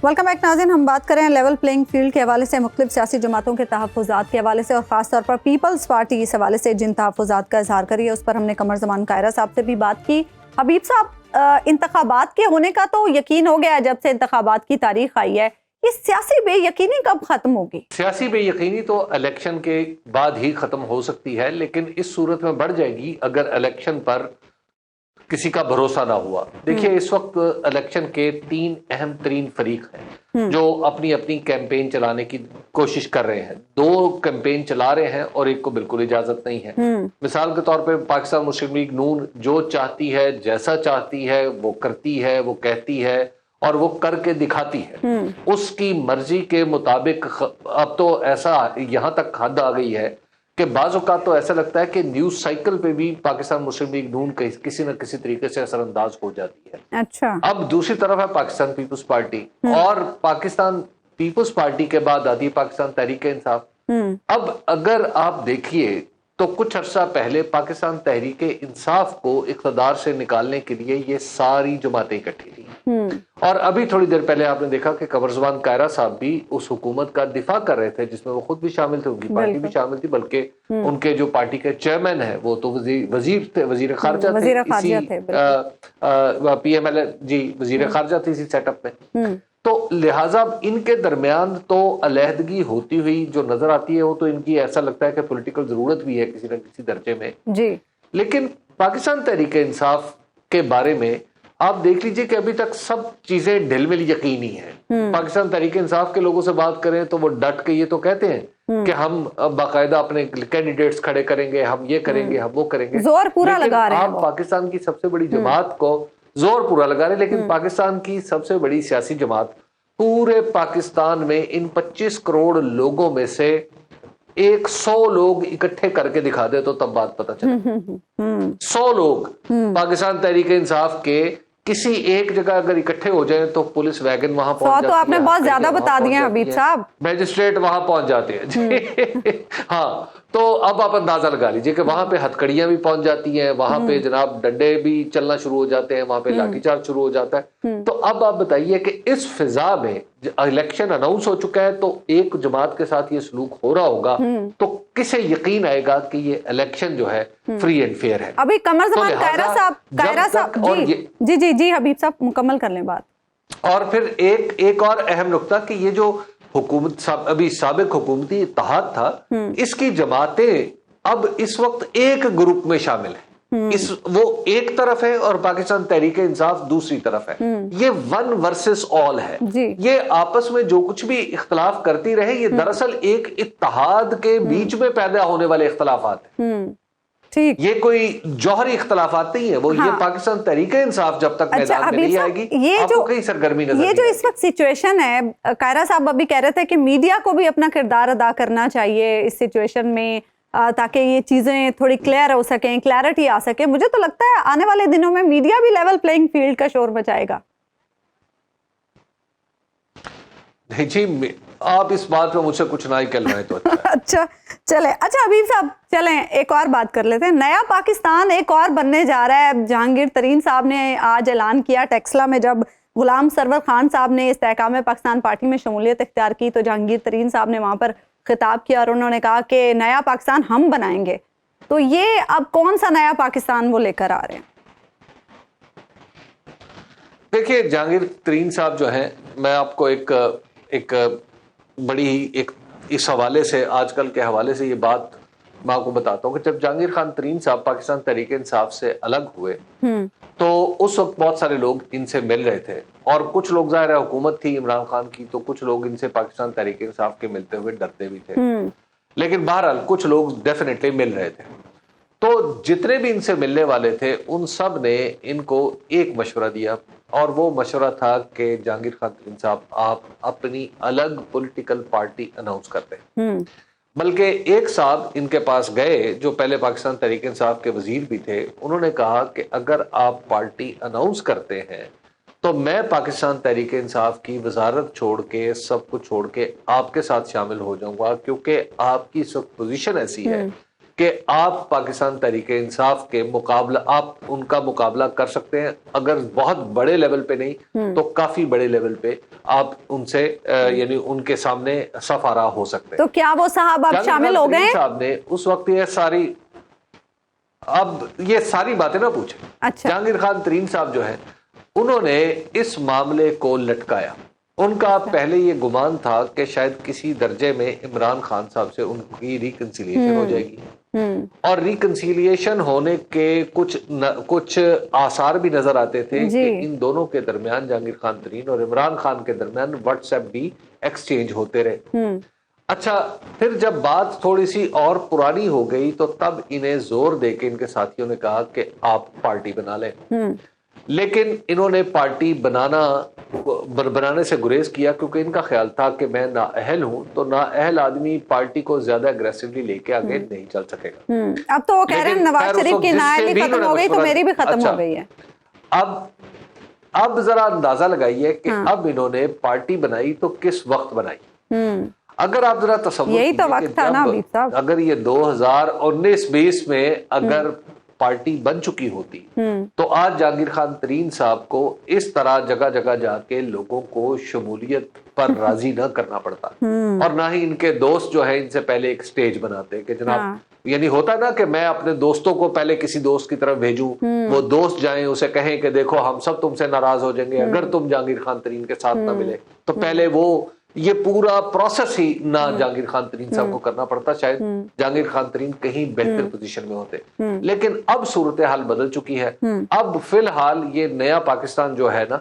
वेलकम बैक नाज़रीन। हम बात करें लेवल प्लेइंग फील्ड के हवाले से, मुख्तलिफ सियासी जमातों के तहफ़्फ़ुज़ात के हवाले से और ख़ासतौर पर पीपल्स पार्टी इस हवाले से जिन तहफ़्फ़ुज़ात का इजहार करी है उस पर हमने कमर जमान कायरा साहब से भी बात की। हबीब साहब, इंतखाबात के होने का तो यकीन हो गया जब से इंतखाबात की तारीख आई है, ये सियासी बेयकीनी कब खत्म होगी? सियासी बेयकीनी तो इलेक्शन के बाद ही खत्म हो सकती है, लेकिन इस सूरत में बढ़ जाएगी अगर इलेक्शन पर किसी का भरोसा ना हुआ। देखिए, इस वक्त इलेक्शन के 3 अहम तरीन फरीक हैं जो अपनी अपनी कैंपेन चलाने की कोशिश कर रहे हैं। 2 कैंपेन चला रहे हैं और एक को बिल्कुल इजाजत नहीं है। मिसाल के तौर पे पाकिस्तान मुस्लिम लीग नून जो चाहती है, जैसा चाहती है वो करती है, वो कहती है और वो करके दिखाती है। उसकी मर्जी के मुताबिक अब तो ऐसा यहां तक हद आ गई है कि बाज़ औक़ात तो ऐसा लगता है कि न्यूज साइकिल पे भी पाकिस्तान मुस्लिम लीग नून किसी न किसी तरीके से असरअंदाज हो जाती है। अच्छा, अब दूसरी तरफ है पाकिस्तान पीपल्स पार्टी, और पाकिस्तान पीपल्स पार्टी के बाद आती है पाकिस्तान तहरीक इंसाफ। अब अगर आप देखिए तो कुछ अर्सा पहले पाकिस्तान तहरीक इंसाफ को इक़्तिदार से निकालने के लिए ये सारी जमातें इकट्ठी थी, और अभी थोड़ी देर पहले आपने देखा कि कमर जमान कायरा साहब भी उस हुकूमत का दिफा कर रहे थे जिसमें वो खुद भी शामिल थे, उनकी पार्टी भी शामिल थी, बल्कि उनके जो पार्टी के चेयरमैन है वो तो वजीर थे, वजीर खारजा थे, PML जी वजीर खारजा थी इसी सेटअप में। तो लिहाजा इनके दरमियान तो अलहदगी होती हुई जो नजर आती है वो तो इनकी ऐसा लगता है कि पॉलिटिकल जरूरत भी है किसी न किसी दर्जे में जी। लेकिन पाकिस्तान तहरीक इंसाफ के बारे में आप देख लीजिए कि अभी तक सब चीजें ढिलमिल यकीनी है। पाकिस्तान तहरीक इंसाफ के लोगों से बात करें तो वो डट के ये तो कहते हैं कि हम बाकायदा अपने कैंडिडेट्स खड़े करेंगे, हम ये करेंगे, हम वो करेंगे, जोर पूरा लगा रहे हैं। आप पाकिस्तान की सबसे बड़ी जमात को जोर पूरा लगा रहे, लेकिन पाकिस्तान की सबसे बड़ी सियासी जमात पूरे पाकिस्तान में इन 25 करोड़ लोगों में से 100 लोग इकट्ठे करके दिखा दे तो तब बात पता चले। 100 लोग पाकिस्तान तहरीक इंसाफ के किसी एक जगह अगर इकट्ठे हो जाए तो पुलिस वैगन वहां पहुंच जाती है। तो आपने बहुत ज्यादा बता दिया हबीब साहब, मैजिस्ट्रेट वहां पहुंच जाते हैं। हाँ, तो अब आप अंदाजा लगा लीजिए कि वहां पे हथकड़ियां भी पहुंच जाती हैं, वहां पे जनाब डंडे भी चलना शुरू हो जाते हैं, वहां पे लाठीचार्ज शुरू हो जाता है। तो अब आप बताइए कि इस फिजा में इलेक्शन अनाउंस हो चुका है तो एक जमात के साथ ये सलूक हो रहा होगा तो किसे यकीन आएगा कि ये इलेक्शन जो है फ्री एंड फेयर है। अभी कमर जमान कायरा साहब जी हबीब साहब मुकम्मल कर लें बात। और फिर एक और अहम नुक्ता कि ये जो हुकूमत अभी साबिक हुकूमती इत्तेहाद था, इसकी जमातें अब इस वक्त एक ग्रुप में शामिल है। वो एक तरफ है और पाकिस्तान तहरीक इंसाफ दूसरी तरफ है। ये 1 वर्सेस ऑल है। ये आपस में जो कुछ भी इख्तलाफ करती रहे ये दरअसल एक इत्तेहाद के बीच में पैदा होने वाले इख्तलाफात हैं। ठीक, ये कोई जौहरी इख्तलाफात नहीं है वो। हाँ। ये पाकिस्तान तहरीक इंसाफ जब तक मैदान में नहीं आएगी ये जो कई सरगर्मी नजर ये जो इस वक्त सिचुएशन है, कायरा साहब अभी कह रहे थे कि मीडिया को भी अपना किरदार अदा करना चाहिए इस सिचुएशन में, ताकि ये चीज़ें थोड़ी क्लियर हो सकें, क्लैरिटी आ सके। मुझे तो लगता है आने वाले दिनों में मीडिया भी लेवल प्लेइंग फील्ड का शोर मचाएगा। नहीं जी, आप इस बात में मुझसे कुछ ना ही कह रहे हैं तो अच्छा। अच्छा चले, अच्छा हबीब साहब चलें एक और बात कर लेते हैं। नया पाकिस्तान एक और बनने जा रहा है। जहांगीर तरीन साहब ने आज ऐलान किया टेक्सला में, जब गुलाम सरवर खान साहब ने इस्तेहकाम पाकिस्तान पार्टी में शमूलियत इख्तियार की तो जहांगीर तरीन साहब ने वहां पर खिताब किया और उन्होंने कहा कि नया पाकिस्तान हम बनाएंगे। तो ये अब कौन सा नया पाकिस्तान वो लेकर आ रहे हैं? देखिए, जहांगीर तरीन साहब जो हैं, मैं आपको एक बड़ी एक इस हवाले से, आजकल के हवाले से ये बात मैं आपको बताता हूँ कि जब जहांगीर खान तरीन साहब पाकिस्तान तहरीक इंसाफ से अलग हुए तो उस वक्त बहुत सारे लोग इनसे मिल रहे थे और कुछ लोग, जाहिर है हुकूमत थी इमरान खान की, तो कुछ लोग इनसे पाकिस्तान तहरीक इंसाफ के मिलते हुए डरते भी थे, लेकिन बहरहाल कुछ लोग डेफिनेटली मिल रहे थे। तो जितने भी इनसे मिलने वाले थे उन सब ने इनको एक मशवरा दिया और वो मशवरा था कि जहांगीर खान तरीन साहब, आप अपनी अलग पॉलिटिकल पार्टी अनाउंस करते हैं। बल्कि एक साहब इनके पास गए जो पहले पाकिस्तान तहरीक इंसाफ के वजीर भी थे, उन्होंने कहा कि अगर आप पार्टी अनाउंस करते हैं तो मैं पाकिस्तान तहरीक इंसाफ की वजारत छोड़ के, सब कुछ छोड़ के आपके साथ शामिल हो जाऊंगा, क्योंकि आपकी इस वक्त पोजीशन ऐसी है कि आप पाकिस्तान तहरीक इंसाफ के मुकाबला, आप उनका मुकाबला कर सकते हैं, अगर बहुत बड़े लेवल पे नहीं तो काफी बड़े लेवल पे आप उनसे यानी उनके सामने सफारा हो सकते हैं। तो क्या वो साहब अब शामिल हो गए? साहब ने उस वक्त ये सारी बातें ना पूछे। अच्छा। जहांगीर खान तरीन साहब जो है, उन्होंने इस मामले को लटकाया। उनका पहले ये गुमान था कि शायद किसी दर्जे में इमरान खान साहब से उनकी रिकंसिलिएशन हो जाएगी और रिकंसिलिएशन होने के कुछ आसार भी नजर आते थे कि इन दोनों के दरमियान, जहांगीर खान तरीन और इमरान खान के दरमियान व्हाट्सएप भी एक्सचेंज होते रहे। अच्छा, फिर जब बात थोड़ी सी और पुरानी हो गई तो तब इन्हें जोर देके इनके साथियों ने कहा कि आप पार्टी बना लें, लेकिन इन्होंने पार्टी बनाने से गुरेज किया क्योंकि इनका ख्याल था कि मैं नाअहल हूं, तो नाअहल आदमी पार्टी को ज्यादा अग्रेसिवली लेके आगे नहीं चल सकेगा। अब तो वो कह रहे हैं नवाज शरीफ की नाअहली खत्म हो गई तो मेरी भी खत्म हो गई है। अब जरा अंदाजा लगाइए कि अब इन्होंने पार्टी बनाई तो किस वक्त बनाई। अगर आप जरा तसव्वुर यही तो वक्त था ना हबीब साहब, अगर ये 2019-20 में अगर पार्टी बन चुकी होती तो आज जहांगीर खान तरीन साहब को इस तरह जगह जगह जाके लोगों को शमूलियत पर राजी न करना पड़ता और ना ही इनके दोस्त जो है इनसे पहले एक स्टेज बनाते कि जनाब, यानी होता ना कि मैं अपने दोस्तों को पहले किसी दोस्त की तरफ भेजूं, वो दोस्त जाएं उसे कहें कि देखो हम सब तुमसे नाराज हो जाएंगे अगर तुम जहांगीर खान तरीन के साथ ना मिले, तो पहले वो ये पूरा प्रोसेस ही ना जहांगीर खान तरीन साहब को करना पड़ता, शायद जहांगीर खान तरीन कहीं बेहतर पोजीशन में होते। लेकिन अब सूरत हाल बदल चुकी है। अब फिलहाल ये नया पाकिस्तान जो है ना,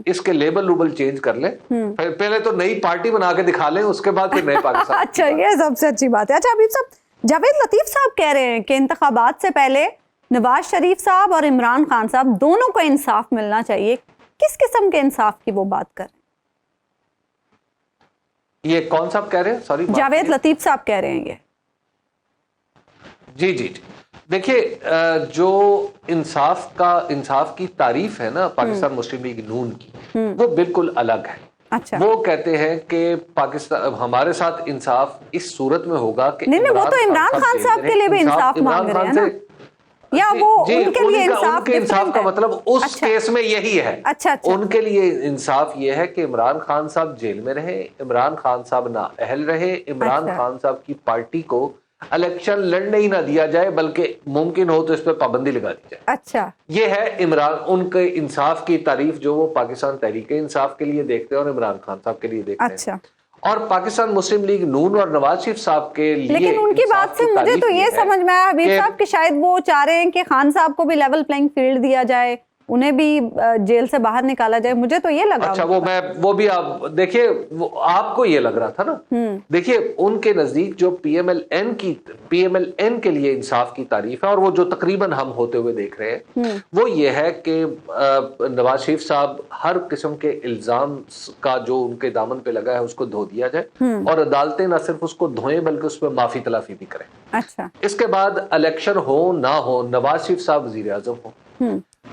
इसके लेबल लूबल चेंज कर ले, पहले तो नई पार्टी बना के दिखा लें, उसके बाद फिर नए पाकिस्तान। अच्छा, ये सबसे अच्छी बात है। अच्छा हबीब साहब, जावेद लतीफ साहब कह रहे हैं कि इंतखाबात से पहले नवाज शरीफ साहब और इमरान खान साहब दोनों को इंसाफ मिलना चाहिए। किस किस्म के इंसाफ की वो बात कर रहे हैं? ये कौन साहब कह रहे हैं? सॉरी, जावेद लतीफ साहब कह रहे हैं ये। जी। देखिए, जो इंसाफ की तारीफ है ना पाकिस्तान मुस्लिम लीग नून की, वो बिल्कुल अलग है। अच्छा। वो कहते हैं कि पाकिस्तान हमारे साथ इंसाफ इस सूरत में होगा कि नहीं, वो तो इमरान खान साहब के लिए भी इंसाफ मांग रहे हैं ना, या वो उनके लिए इंसाफ का मतलब उस केस में यही है। अच्छा। उनके लिए इंसाफ ये है कि इमरान खान साहब जेल में रहे, इमरान खान साहब नाअहल रहे, इमरान खान साहब की पार्टी को इलेक्शन लड़ने ही ना दिया जाए, बल्कि मुमकिन हो तो इस पर पाबंदी लगा दी जाए। अच्छा, ये है इमरान उनके इंसाफ की तारीफ जो वो पाकिस्तान तहरीक इंसाफ के लिए देखते हैं और इमरान खान साहब के लिए देखते हैं। अच्छा। और पाकिस्तान मुस्लिम लीग नून और नवाज शरीफ साहब के लिए, लेकिन उनकी बात से मुझे तो ये समझ में आया हबीब साहब कि शायद वो चाह रहे हैं कि खान साहब को भी लेवल प्लेइंग फील्ड दिया जाए, उन्हें भी जेल से बाहर निकाला जाए, मुझे तो ये लगा। अच्छा, वो भी आप देखिए, आपको ये लग रहा था ना। देखिए, उनके नजदीक जो पीएमएलएन के लिए इंसाफ की तारीफ है, और वो जो तकरीबन हम होते हुए देख रहे हैं, वो ये है कि नवाज शरीफ साहब हर किस्म के इल्जाम का जो उनके दामन पे लगा है उसको धो दिया जाए, और अदालतें ना सिर्फ उसको धोएं बल्कि उस पर माफी तलाफी भी करें। अच्छा, इसके इसके बाद इलेक्शन हो ना हो, नवाज शरीफ साहब वजीर आजम हो,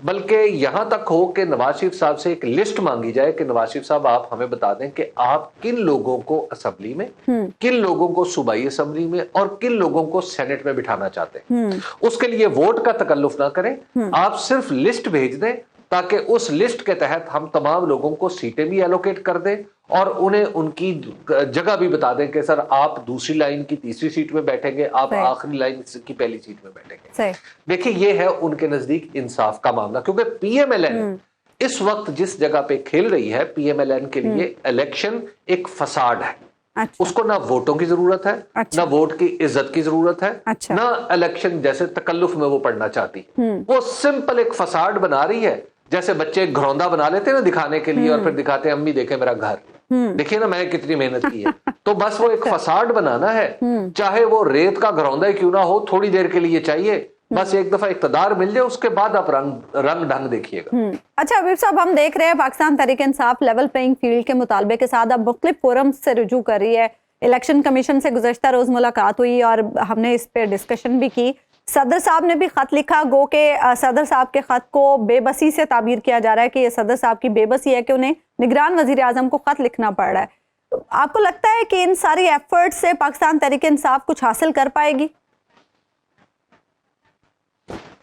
बल्कि यहां तक हो कि नवाज शरीफ साहब से एक लिस्ट मांगी जाए कि नवाज शरीफ साहब आप हमें बता दें कि आप किन लोगों को असेंबली में, किन लोगों को सूबाई असेंबली में और किन लोगों को सेनेट में बिठाना चाहते हैं। उसके लिए वोट का तकल्लुफ ना करें, आप सिर्फ लिस्ट भेज दें, ताकि उस लिस्ट के तहत हम तमाम लोगों को सीटें भी एलोकेट कर दें और उन्हें उनकी जगह भी बता दें कि सर आप दूसरी लाइन की तीसरी सीट में बैठेंगे, आप आखिरी लाइन की पहली सीट में बैठेंगे। देखिए, ये है उनके नजदीक इंसाफ का मामला, क्योंकि पीएमएलएन इस वक्त जिस जगह पे खेल रही है, पीएमएलएन के लिए इलेक्शन एक फसाड है। अच्छा। उसको ना वोटों की जरूरत है, अच्छा। ना वोट की इज्जत की जरूरत है, अच्छा। ना इलेक्शन जैसे तकल्लुफ में वो पढ़ना चाहती, वो सिंपल एक फसाड बना रही है। जैसे बच्चे एक घरौंदा बना लेते हैं ना दिखाने के लिए, और फिर दिखाते हैं अम्मी देखे मेरा घर, देखिए ना मैंने कितनी मेहनत की है। तो बस वो एक फसाड बनाना है, चाहे वो रेत का घरौंदा ही क्यों ना हो, थोड़ी देर के लिए चाहिए, बस एक दफा इक्तदार मिल जाए, उसके बाद आप रंग ढंग देखिएगा। अच्छा हबीब साहब, हम देख रहे हैं Pakistan Tehreek Insaf level playing field के मुतालबे के साथ अब मुख्तलिफ फोरम से रुजू कर रही है। इलेक्शन कमीशन से गुज़श्ता रोज मुलाकात हुई और हमने इस पे डिस्कशन भी की। सदर साहब ने भी खत लिखा, गो के सदर साहब के खत को बेबसी से ताबीर किया जा रहा है कि ये सदर साहब की बेबसी है कि उन्हें निगरान वजीर आजम को खत लिखना पड़ रहा है। तो आपको लगता है कि इन सारी एफर्ट से पाकिस्तान तहरीक इंसाफ कुछ हासिल कर पाएगी?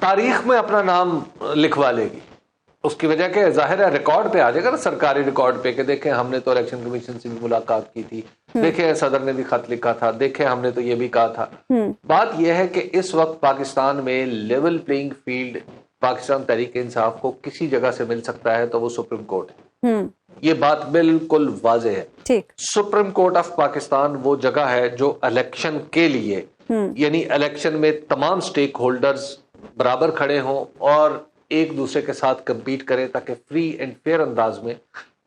तारीख में अपना नाम लिखवा लेगी, उसकी वजह के जाहिर है रिकॉर्ड पे आ जाएगा ना, सरकारी रिकॉर्ड पे, कि देखें हमने तो इलेक्शन कमीशन से भी मुलाकात की थी, देखें सदर ने भी खत लिखा था, देखें हमने तो ये भी कहा था। बात यह है कि इस वक्त पाकिस्तान में level playing field Pakistan Tehreek Insaf को किसी जगह से मिल सकता है तो वो सुप्रीम कोर्ट है। ये बात बिल्कुल वाजे है। सुप्रीम कोर्ट ऑफ पाकिस्तान वो जगह है जो इलेक्शन के लिए, यानी इलेक्शन में तमाम स्टेक होल्डर्स बराबर खड़े हों और एक दूसरे के साथ कंपीट करें, ताकि फ्री एंड फेयर अंदाज में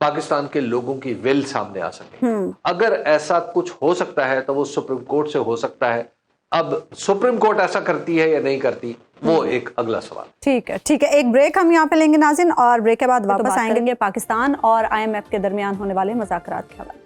पाकिस्तान के लोगों की विल सामने आ सके। अगर ऐसा कुछ हो सकता है तो वो सुप्रीम कोर्ट से हो सकता है। अब सुप्रीम कोर्ट ऐसा करती है या नहीं करती, वो एक अगला सवाल। ठीक है, एक ब्रेक हम यहाँ पे लेंगे नाज़रीन, और ब्रेक के बाद वापस आएंगे पाकिस्तान और IMF के दरमियान होने वाले मुज़ाकरात के हवाले।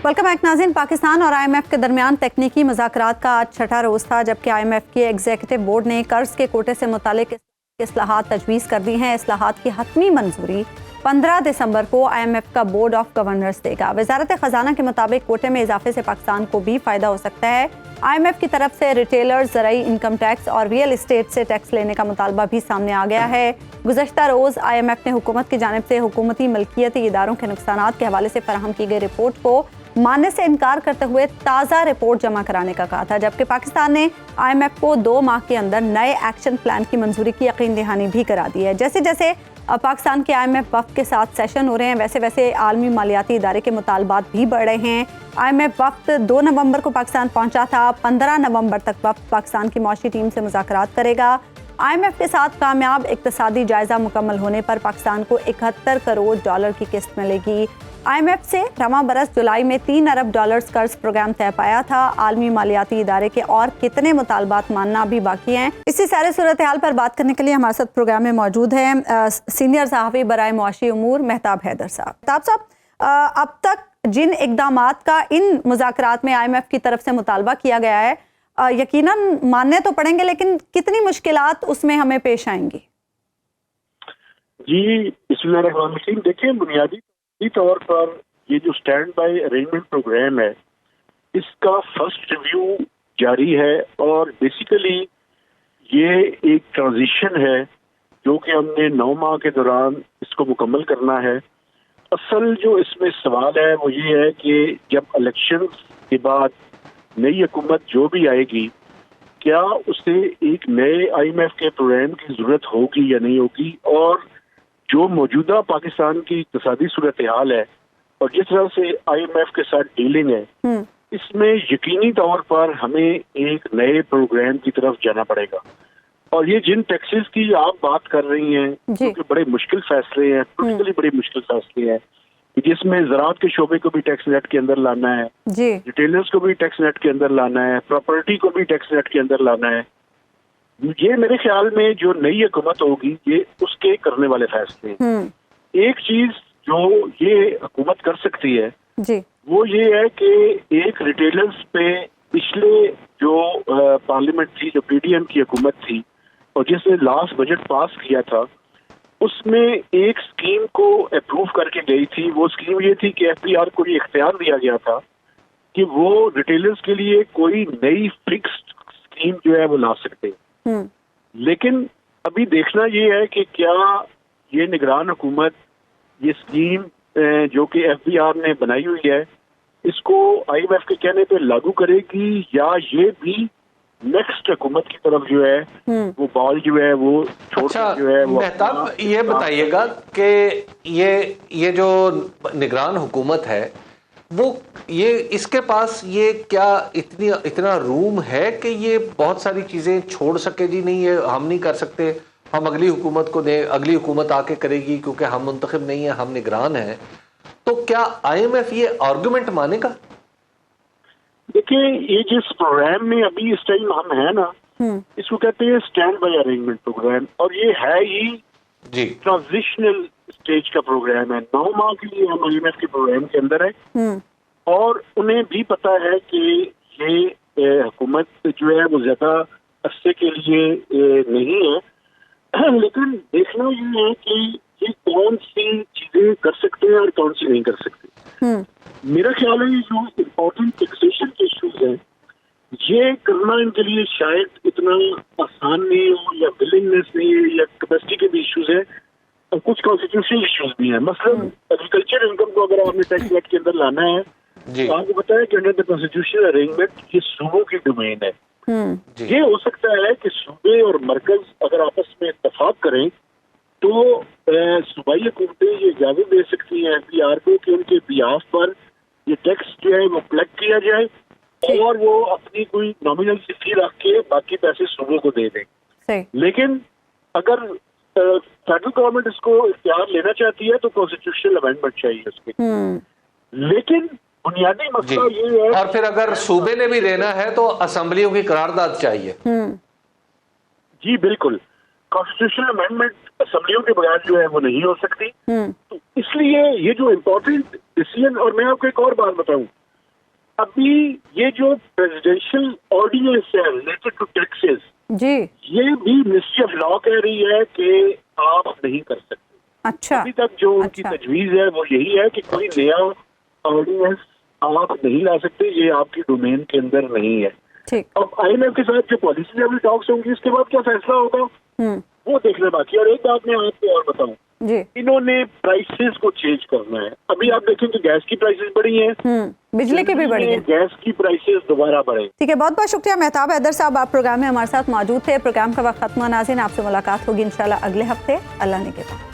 वेलकम बैक नाज़रीन। पाकिस्तान और IMF के दरमियान तकनीकी मुज़ाकरात का आज छठा रोज़ था, जबकि IMF के एग्जीक्यूटिव बोर्ड ने कर्ज के कोटे से मुतालिक इस्लाहात तजवीज़ कर दी हैं। इस्लाहात की हतमी मंजूरी 15 दिसंबर को IMF का बोर्ड ऑफ गवर्नर्स देगा। वजारत ख़जाना के मुताबिक कोटे में इजाफे से पाकिस्तान को भी फ़ायदा हो सकता है। IMF की तरफ से रिटेलर्स, ज़राई इनकम टैक्स और रियल इस्टेट से टैक्स लेने का मुतालबा भी सामने आ गया है। गुज़श्ता रोज़ IMF ने हुकूमत की जानिब से हुकूमती मलकियती इदारों के नुकसानात के हवाले से फराहम की गई रिपोर्ट को मानने से इनकार करते हुए ताज़ा रिपोर्ट जमा कराने का कहा था, जबकि पाकिस्तान ने IMF को 2 माह के अंदर नए एक्शन प्लान की मंजूरी की यकीन दहानी भी करा दी है। जैसे जैसे पाकिस्तान के IMF वफ़द के साथ सेशन हो रहे हैं, वैसे वैसे आलमी मालियाती इदारे के मुतालबात भी बढ़ रहे हैं। IMF वफ़द 2 नवंबर को पाकिस्तान पहुंचा था। 15 नवंबर तक वफ़द पाकिस्तान की मौशी टीम से मुज़ाकरात करेगा। IMF के साथ कामयाब इक़्तिसादी जायज़ा मुकम्मल होने पर पाकिस्तान को 71 करोड़ डॉलर की किस्त मिलेगी। IMF से रवा बरस जुलाई में 3 अरब डॉलर्स कर्ज प्रोग्राम तय पाया था। आलमी मालियाती इदारे के और कितने मुतालबात मानना भी बाकी हैं। इसी सारे सूरत हाल पर बात करने के लिए हमारे साथ प्रोग्राम में मौजूद हैं सीनियर सहाफ़ी बराए मुआशी उमूर मेहताब हैदर साहब। मेहताब साहब, अब तक जिन इक़दामात का इन मुज़ाकरात में IMF की तरफ से मुतालबा किया गया है, यकीनन मानने तो पड़ेंगे, लेकिन कितनी मुश्किलात उसमें हमें पेश आएंगी? जी, बिस्मिल्लाहिर्रहमानिर्रहीम। देखिए, बुनियादी तौर पर ये जो स्टैंड बाय अरेंजमेंट प्रोग्राम है, इसका फर्स्ट रिव्यू जारी है और बेसिकली ये एक ट्रांजिशन है जो कि हमने 9 माह के दौरान इसको मुकम्मल करना है। असल जो इसमें सवाल है वो ये है कि जब इलेक्शन के बाद नई हुकूमत जो भी आएगी, क्या उसे एक नए IMF के प्रोग्राम की जरूरत होगी या नहीं होगी, और जो मौजूदा पाकिस्तान की इक़्तिसादी सूरत हाल है और जिस तरह से IMF के साथ डीलिंग है, इसमें यकीनी तौर पर हमें एक नए प्रोग्राम की तरफ जाना पड़ेगा। और ये जिन टैक्सेस की आप बात कर रही हैं, जी। जो कि बड़े मुश्किल फैसले हैं, पॉलिटिकली बड़े मुश्किल फैसले हैं, जिसमें ज़राअत के शोबे को भी टैक्स नेट के अंदर लाना है, जी रिटेलर्स को भी टैक्स नेट के अंदर लाना है, प्रॉपर्टी को भी टैक्स नेट के अंदर लाना है। ये मेरे ख्याल में जो नई हुकूमत होगी ये उसके करने वाले फैसले हैं। एक चीज जो ये हुकूमत कर सकती है जी वो ये है कि एक रिटेलर्स पे पिछले जो पार्लियामेंट थी, जो पीडीएम की हुकूमत थी और जिसने लास्ट बजट पास किया था, उसमें एक स्कीम को अप्रूव करके गई थी। वो स्कीम ये थी कि एफपीआर को ये इख्तियार दिया गया था कि वो रिटेलर्स के लिए कोई नई फिक्स्ड स्कीम जो है वो ला सकते हैं। लेकिन अभी देखना ये है कि क्या ये निगरान हुकूमत ये स्कीम जो कि एफबीआर ने बनाई हुई है इसको आईएमएफ के कहने पे लागू करेगी, या ये भी नेक्स्ट हुकूमत की तरफ जो है वो बॉल जो है वो छोड़ अच्छा, जो है वो मेहताब ये बताइएगा कि ये जो निगरान हुकूमत है वो ये इसके पास ये क्या इतना रूम है कि ये बहुत सारी चीजें छोड़ सके? जी नहीं, ये हम नहीं कर सकते, हम अगली हुकूमत को दें, अगली हुकूमत आके करेगी क्योंकि हम मुंतखब नहीं है, हम निगरान हैं। तो क्या आईएमएफ ये आर्गुमेंट मानेगा? देखिए, ये जिस प्रोग्राम में अभी इस टाइम हम है ना, इसको कहते हैं स्टैंड बाय अरेंजमेंट प्रोग्राम, और ये है ही जी ट्रांजिशनल स्टेज का प्रोग्राम है। 9 माह के लिए हम आईएमएफ के प्रोग्राम के अंदर है और उन्हें भी पता है कि ये हुकूमत जो है वो ज्यादा अरसे के लिए नहीं है, लेकिन देखना ये है कि ये कौन सी चीजें कर सकते हैं और कौन सी नहीं कर सकते। मेरा ख्याल है जो इम्पोर्टेंट टैक्सेशन के इश्यूज हैं ये करना इनके लिए शायद इतना आसान नहीं हो, या विलिंगनेस नहीं है, या कैपेसिटी के भी इश्यूज है, और कुछ कॉन्स्टिट्यूशनल इश्यूज भी हैं। मसलन एग्रीकल्चर इनकम को अगर आपने टैक्स नेट के अंदर लाना है तो आपको पता है कि अंडर द कॉन्स्टिट्यूशनल अरेंजमेंट ये सूबों की डोमेन है। ये हो सकता है कि सूबे और मरकज अगर आपस में इत्तेफाक करें तो सूबाई हुकूमतें ये इजाजत दे सकती हैं एफबीआर को कि उनके बिहाफ पर ये टैक्स जो है वो कलेक्ट किया जाए और वो अपनी कोई नॉमिनल सी फी रख के बाकी पैसे सूबों को दे दें। लेकिन अगर फेडरल गवर्नमेंट इसको इख्तियार लेना चाहती है तो कॉन्स्टिट्यूशनल अमेंडमेंट चाहिए उसके। लेकिन बुनियादी मसला ये है, और फिर अगर सूबे ने भी देना है तो असेंबलियों की करारदाद चाहिए। जी बिल्कुल, कॉन्स्टिट्यूशनल अमेंडमेंट असेंबलियों के बगैर जो है वो नहीं हो सकती। तो इसलिए ये जो इम्पोर्टेंट डिसीजन, और मैं आपको एक और बात बताऊं, अभी ये जो प्रेसिडेंशियल ऑर्डिनेंस है रिलेटेड टू टैक्सेस जी, ये भी मिनिस्ट्री ऑफ लॉ कह रही है कि आप नहीं कर सकते। अच्छा, अभी तक जो उनकी तजवीज है वो यही है कि कोई नया ऑर्डिनेंस आप नहीं ला सकते, ये आपकी डोमेन के अंदर नहीं है। ठीक। अब आईएमएफ के साथ जो पॉलिसी लेवल टॉक्स होंगी इसके बाद क्या फैसला होगा वो देखना बाकी। और एक बात मैं आपको और बताऊं, इन्होंने प्राइसेस को चेंज करना है। अभी आप देखें कि गैस की प्राइसेस बढ़ी हैं, बिजली की भी बढ़ी है, गैस की प्राइसेस दोबारा बढ़े। ठीक है, बहुत बहुत शुक्रिया मेहताब हैदर साहब, आप प्रोग्राम में हमारे साथ मौजूद थे। प्रोग्राम का वक्त खत्म हुआ। नाज़रीन, आपसे मुलाकात होगी इंशाल्लाह अगले हफ्ते, अल्लाह ने के बाद।